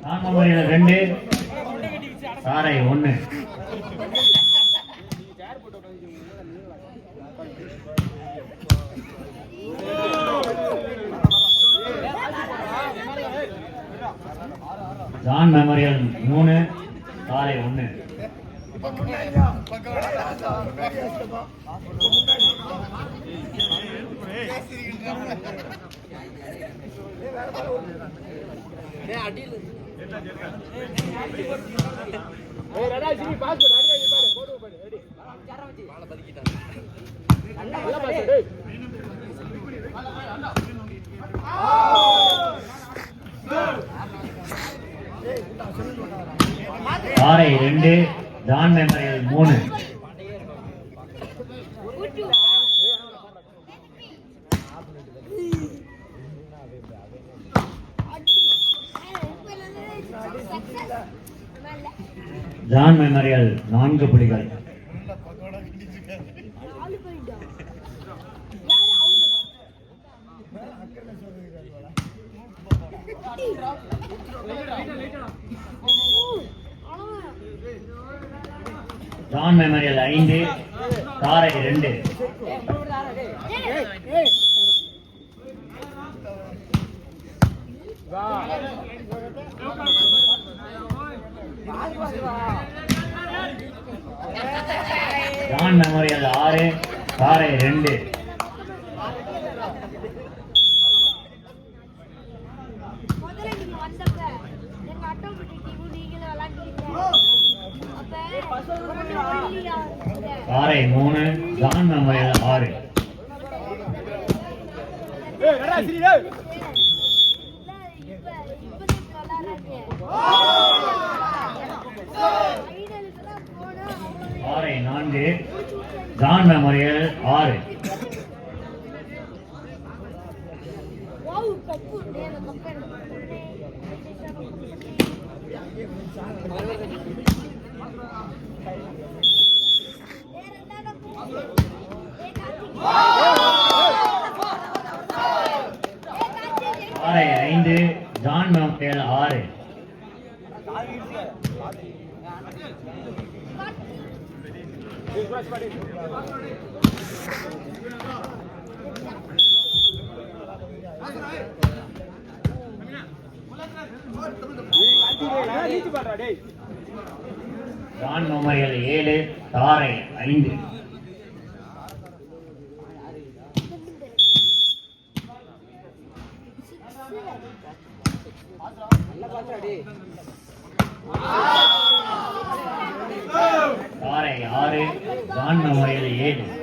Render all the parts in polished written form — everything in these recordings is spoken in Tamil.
நான்மறையில் 2 சாரை 1. ஜான் மெமோரியல் 3 சாரை 1. சாரை 2 ஜான் மெமோரியல் 3. ஜான் மெமோரியல் 4 புள்ளிகள். ஜான் மெமோரியல் 5 சாரை 2. ஜான் மெமோரியல் 6 சாரை 2. சாரை 3 ஜான் மெமோரியல் 6. சாரை 4 ஜான் மெமோரியல் 6. சாரை 5 ஜான் மெமோரியல் 6. ஜான் மெமோரியல் 7 சாரை 5. சாரை 6 ஜான் மெமோரியல் 7.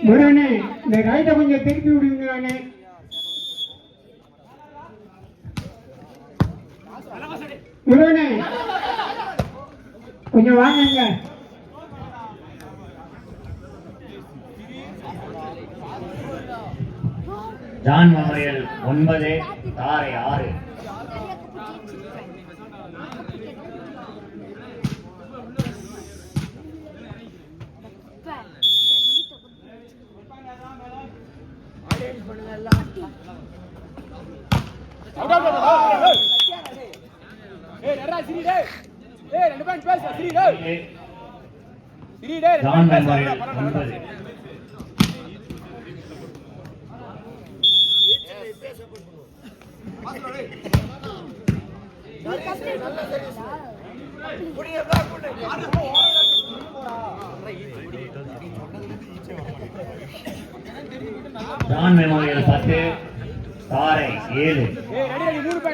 முருகனே இந்த ரைட்டை கொஞ்சம் திருப்பி விடுங்கண்ணே. முருகனே கொஞ்சம் வாங்க. ஜான் மெமோரியல் 9 சாரை 6. John memorial 9. ஜான் மெமோரியல் 10 தாரை 7. தாரை 8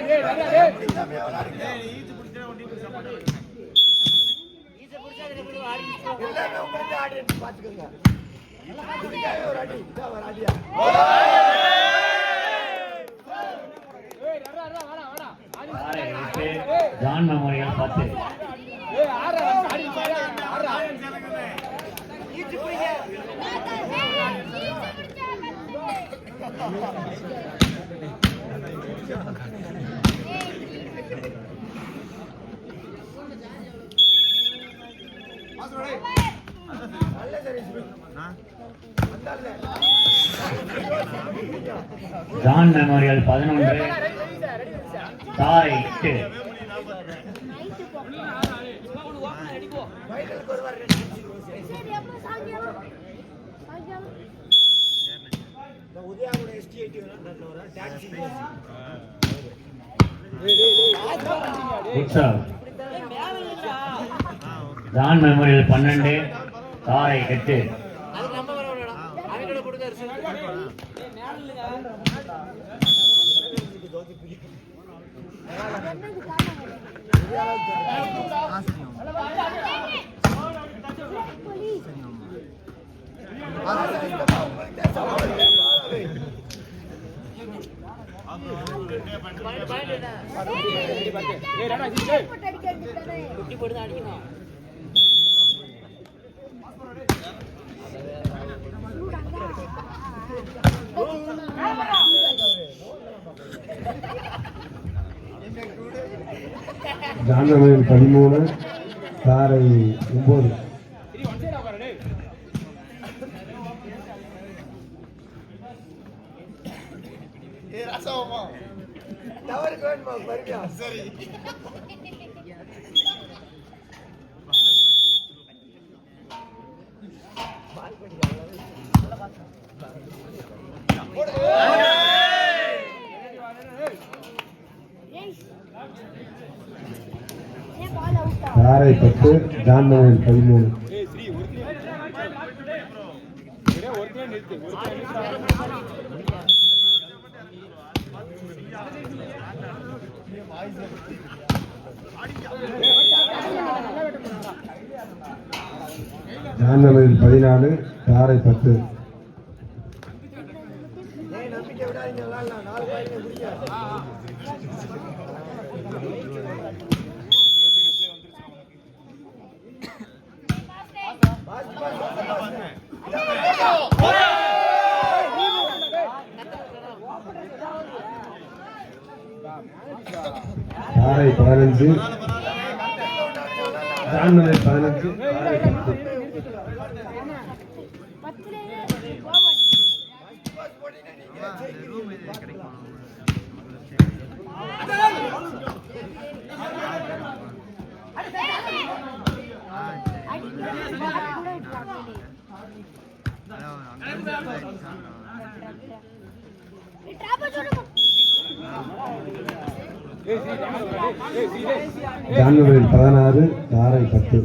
ஜான் மெமோரியல் 10. ஜான் மெமோரியல் 11 தாரை 8. உற்சவ் ஜான் மெமோரியல் 12 தாரை 8. ஜான் மெமோரியல் 13 தாரை 9. தாரை 10 ஜான் மெமோரியல் 13. ஜான் மெமோரியல் 14 தாரை 10. தாரை 15 ஜான் மெமோரியல் 15 தாரை 10. ஜான் மெமோரியல் 16 தாரை 10.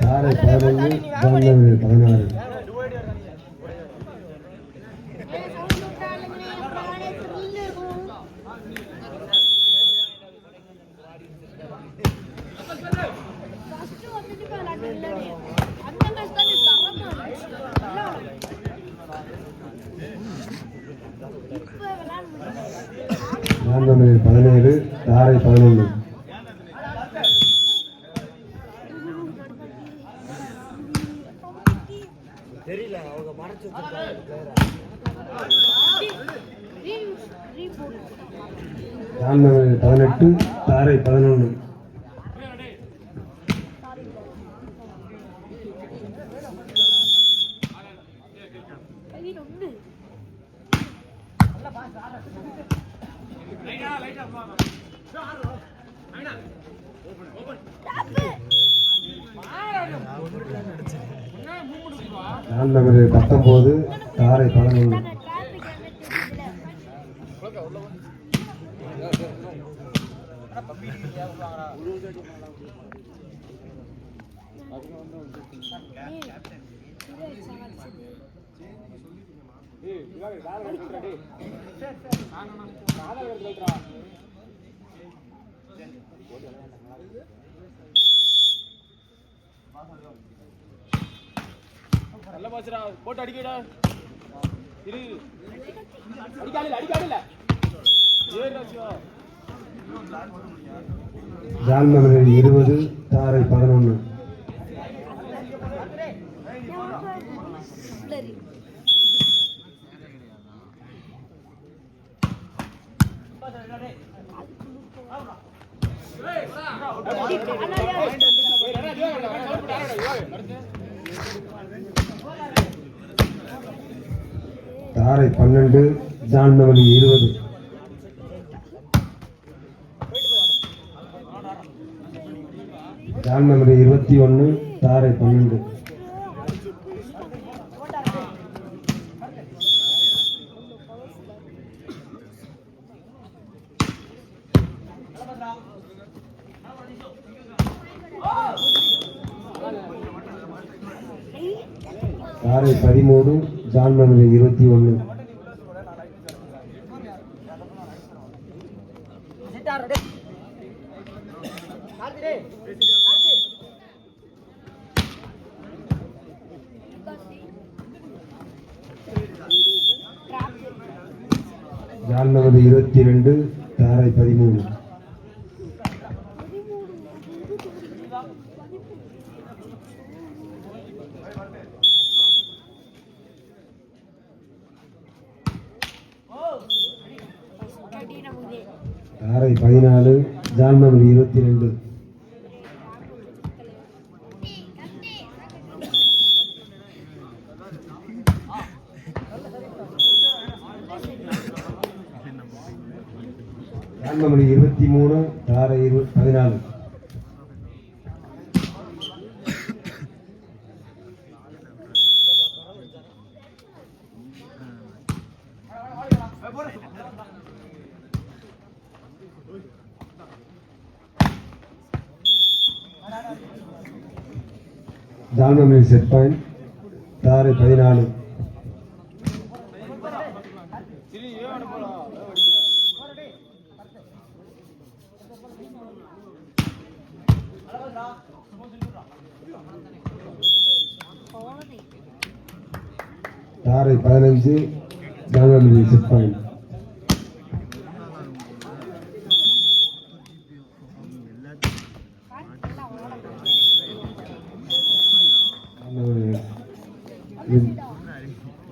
தாரை 11 ஜான் மெமோரியல் 16. ஜான் மெமோரியல் 17 தாரை 11. ஜான்மணி 18 தாரை 11. ஜான்மணி 19 தாரை 11. போட்டு அடிக்கடா இரு அடிக்காடில ஜான்மணி 20 தாரை 11. தாரை 12 ஜான்மணி 20. ஜான்மணி 21 தாரை 12. தாரை 13 ஜான்மணி 21. ஜான்மணி 22 தாரை 13. தாரை 14 ஜான்மணி 22. ஜான்மணி 23 தாரை 14. ஜான்மணி செட் பாயிண்ட் தாரை 14. தாரை 15 ஜான்மணி செட் பாயிண்ட்.